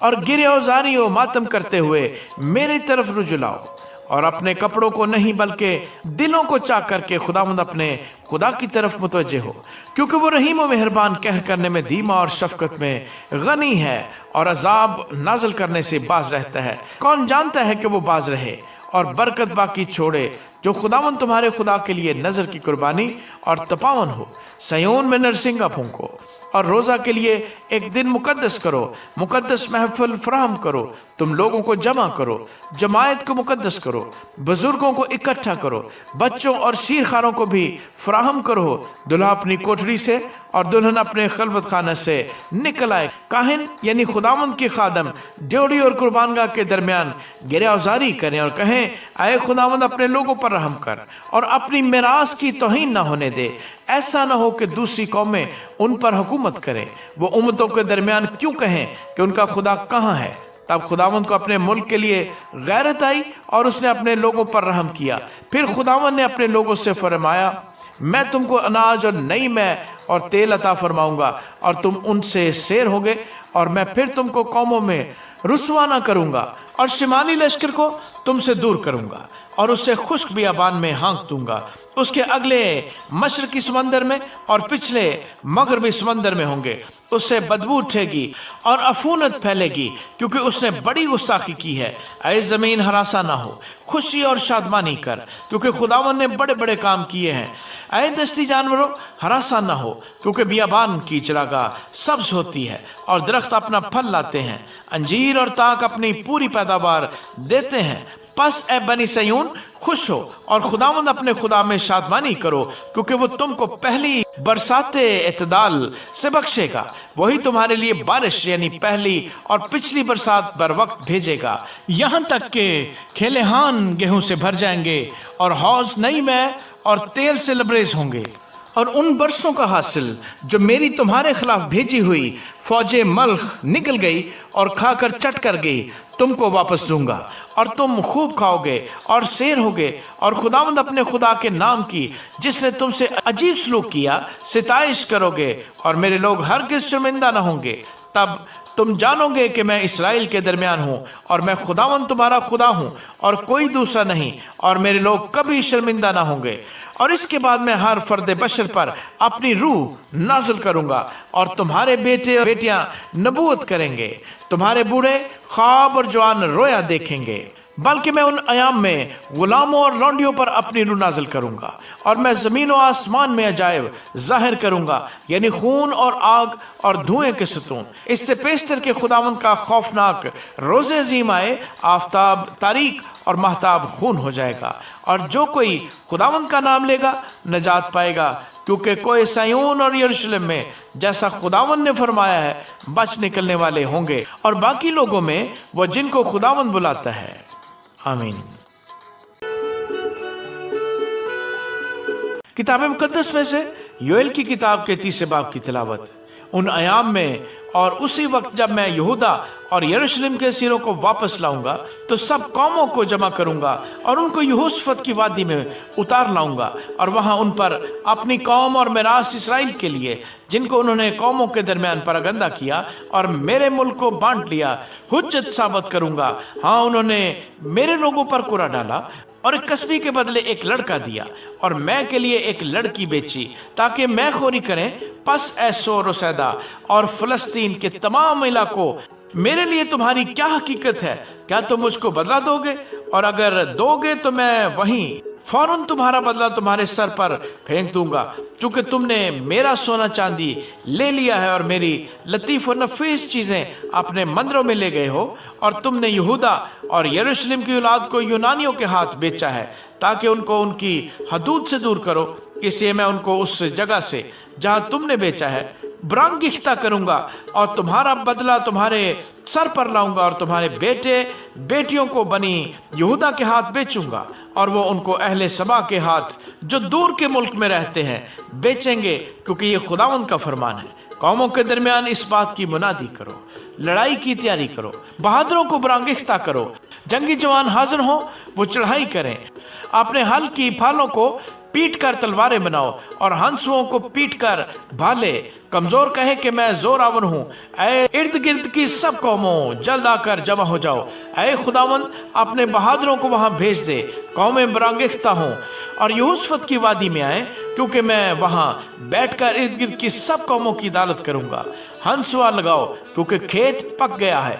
اور گرے اوزاری و ماتم کرتے ہوئے میری طرف رجوع لاؤ، اور اپنے کپڑوں کو نہیں بلکہ دلوں کو چاک کر کے خداوند اپنے خدا کی طرف متوجہ ہو، کیونکہ وہ رحیم و مہربان، قہر کرنے میں دھیما اور شفقت میں غنی ہے، اور عذاب نازل کرنے سے باز رہتا ہے۔ کون جانتا ہے کہ وہ باز رہے اور برکت باقی چھوڑے، جو خداوند تمہارے خدا کے لیے نظر کی قربانی اور تپاون ہو۔ سیون میں نرسنگا پھونکو اور روزہ کے لیے ایک دن مقدس کرو، مقدس محفل فراہم کرو، تم لوگوں کو جمع کرو، جماعت کو مقدس کرو، بزرگوں کو اکٹھا کرو، بچوں اور شیرخواروں کو بھی فراہم کرو۔ دلہا اپنی کوٹھری سے اور دلہن اپنے خلوت خانہ سے نکل آئے۔ کاہن یعنی خداوند کے خادم ڈیوڑی اور قربان گاہ کے درمیان گرے اوزاری کریں اور کہیں، اے خداوند اپنے لوگوں پر رحم کر اور اپنی میراث کی توہین نہ ہونے دے۔ ایسا نہ ہو کہ دوسری قومیں ان پر حکومت کریں، وہ امتوں کے درمیان کیوں کہیں کہ ان کا خدا کہاں ہے؟ تب خداوند کو اپنے ملک کے لیے غیرت آئی اور اس نے اپنے لوگوں پر رحم کیا۔ پھر خداوند نے اپنے لوگوں سے فرمایا، میں تم کو اناج اور نئی میں اور تیل عطا فرماؤں گا، اور تم ان سے سیر ہوگے، اور میں پھر تم کو قوموں میں رسوا نہ کروں گا، اور شمالی لشکر کو تم سے دور کروں گا اور اسے خشک بیابان میں ہانک دوں گا۔ اس کے اگلے مشرقی سمندر میں اور پچھلے مغربی سمندر میں ہوں گے۔ اس سے بدبو اٹھے گی اور عفونت پھیلے گی، کیونکہ اس نے بڑی گستاخی کی ہے۔ اے زمین ہراساں نہ ہو، خوشی اور شادمانی کر، کیونکہ خداوند نے بڑے بڑے کام کیے ہیں۔ اے دستی جانوروں ہراساں نہ ہو، کیونکہ بیابان کی چراگاہ سبز ہوتی ہے اور درخت اپنا پھل لاتے ہیں، انجیر اور تاک اپنی پوری پیداوار دیتے ہیں۔ پس اے بنی سیون خوش ہو اور خداوند اپنے خدا میں شادمانی کرو، کیونکہ وہ تم کو پہلی برسات اعتدال سے بخشے گا۔ وہی تمہارے لیے بارش یعنی پہلی اور پچھلی برسات بر وقت بھیجے گا، یہاں تک کہ کھیلہان گیہوں سے بھر جائیں گے اور حوض نئی میں اور تیل سے لبریز ہوں گے۔ اور ان برسوں کا حاصل جو میری تمہارے خلاف بھیجی ہوئی فوج ملک نکل گئی اور کھا کر چٹ کر گئی، تم کو واپس دوں گا، اور تم خوب کھاؤ گے اور سیر ہوگے، اور خداوند اپنے خدا کے نام کی جس نے تم سے عجیب سلوک کیا ستائش کرو گے، اور میرے لوگ ہرگز شرمندہ نہ ہوں گے۔ تب تم جانو گے کہ میں اسرائیل کے درمیان ہوں، اور میں خداوند تمہارا خدا ہوں اور کوئی دوسرا نہیں، اور میرے لوگ کبھی شرمندہ نہ ہوں گے۔ اور اس کے بعد میں ہر فرد بشر پر اپنی روح نازل کروں گا، اور تمہارے بیٹے اور بیٹیاں نبوت کریں گے، تمہارے بوڑھے خواب اور جوان رویا دیکھیں گے۔ بلکہ میں ان ایام میں غلاموں اور لونڈیوں پر اپنی روح نازل کروں گا، اور میں زمین و آسمان میں عجائب ظاہر کروں گا، یعنی خون اور آگ اور دھوئیں کے ستون۔ اس سے پیشتر کے خداوند کا خوفناک روز عظیم آئے، آفتاب تاریک اور مہتاب خون ہو جائے گا، اور جو کوئی خداوند کا نام لے گا نجات پائے گا، کیونکہ کوئی سیون اور یروشلم میں جیسا خداوند نے فرمایا ہے بچ نکلنے والے ہوں گے، اور باقی لوگوں میں وہ جن کو خداوند بلاتا ہے۔ آمین۔ کتاب مقدس میں سے یوئیل کی کتاب کے 30 باب کی تلاوت۔ ان ایام میں اور اسی وقت جب میں یہودا اور یروشلم کے اسیروں کو واپس لاؤں گا تو سب قوموں کو جمع کروں گا اور ان کو یہوشفت کی وادی میں اتار لاؤں گا، اور وہاں ان پر اپنی قوم اور میراث اسرائیل کے لیے جن کو انہوں نے قوموں کے درمیان پراگندہ کیا اور میرے ملک کو بانٹ لیا حجت ثابت کروں گا۔ ہاں، انہوں نے میرے لوگوں پر کوڑا ڈالا اور ایک کسبی کے بدلے ایک لڑکا دیا، اور میں کے لیے ایک لڑکی بیچی تاکہ میں خوری کریں۔ پس اے سور و سیدا اور فلسطین کے تمام علاقوں، میرے لیے تمہاری کیا حقیقت ہے؟ کیا تم مجھ کو بدلہ دو گے؟ اور اگر دو گے تو میں وہیں فوراً تمہارا بدلہ تمہارے سر پر پھینک دوں گا، چونکہ تم نے میرا سونا چاندی لے لیا ہے اور میری لطیف و نفیس چیزیں اپنے مندروں میں لے گئے ہو، اور تم نے یہودا اور یروشلم کی اولاد کو یونانیوں کے ہاتھ بیچا ہے تاکہ ان کو ان کی حدود سے دور کرو۔ اس لیے میں ان کو اس جگہ سے جہاں تم نے بیچا ہے برانگیختہ کروں گا، اور تمہارا بدلہ تمہارے سر پر لاؤں گا، اور تمہارے بیٹے بیٹیوں کو بنی یہودا کے ہاتھ بیچوں گا، اور وہ ان کو اہل سبا کے ہاتھ جو دور کے ملک میں رہتے ہیں بیچیں گے، کیونکہ یہ خداوند کا فرمان ہے۔ قوموں کے درمیان اس بات کی منادی کرو، لڑائی کی تیاری کرو، بہادروں کو برانگیختہ کرو، جنگی جوان حاضر ہوں وہ چڑھائی کریں، اپنے حل کی پھالوں کو پیٹ کر تلواریں بناؤ اور ہنسوؤں کو پیٹ کر بھالے، کمزور کہے کہ میں زور آور ہوں۔ اے ارد گرد کی سب قوموں، جلد آ کر جمع ہو جاؤ۔ اے خداوند اپنے بہادروں کو وہاں بھیج دے، قومیں برانگیختہ ہوں اور یہوشفت کی وادی میں آئیں، کیونکہ میں وہاں بیٹھ کر ارد گرد کی سب قوموں کی عدالت کروں گا۔ ہنسوا لگاؤ کیونکہ کھیت پک گیا ہے،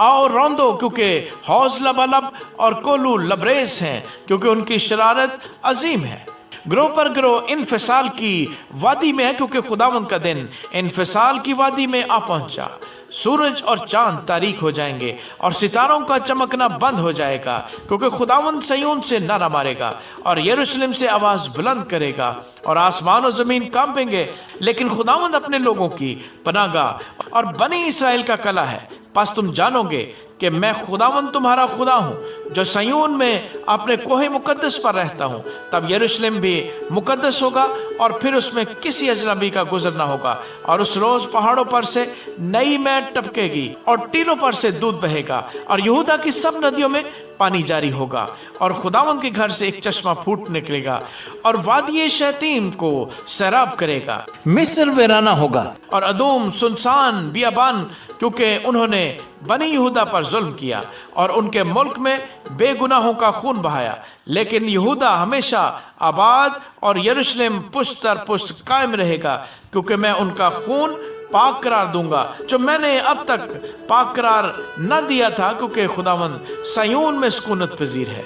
آؤ روندو کیونکہ حوض لبالب اور کوہلو لبریز ہیں، کیونکہ ان کی شرارت عظیم ہے۔ گروہ پر گروہ انفصال کی وادی میں ہے، کیونکہ خداوند کا دن انفصال کی وادی میں آ پہنچا۔ سورج اور چاند تاریک ہو جائیں گے اور ستاروں کا چمکنا بند ہو جائے گا، کیونکہ خداوند صیون سے نعرہ مارے گا اور یروشلم سے آواز بلند کرے گا، اور آسمان و زمین کانپیں گے، لیکن خداوند اپنے لوگوں کی پناہ گاہ اور بنی اسرائیل کا قلعہ ہے۔ پس تم جانو گے کہ میں خداوند تمہارا خدا ہوں، جو سیون میں اپنے کوہ مقدس پر رہتا ہوں۔ تب یروشلم بھی مقدس ہوگا اور پھر اس میں کسی اجنبی کا گزر نہ ہوگا، اور اس روز پہاڑوں پر سے نئی میٹ ٹپکے گی اور ٹیلوں پر سے دودھ بہے گا، اور یہودا کی سب ندیوں میں پانی جاری ہوگا، اور خداوند کے گھر سے ایک چشمہ پھوٹ نکلے گا اور وادی شیتیم کو سیراب کرے گا۔ مصر ویرانہ ہوگا اور ادوم سنسان بیابان، کیونکہ انہوں نے بنی یہودا پر ظلم کیا اور ان کے ملک میں بے گناہوں کا خون بہایا۔ لیکن یہودا ہمیشہ آباد اور یروشلم پشت در پشت قائم رہے گا، کیونکہ میں ان کا خون پاک قرار دوں گا جو میں نے اب تک پاک قرار نہ دیا تھا، کیونکہ خداوند سیون میں سکونت پذیر ہے۔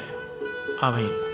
آمین۔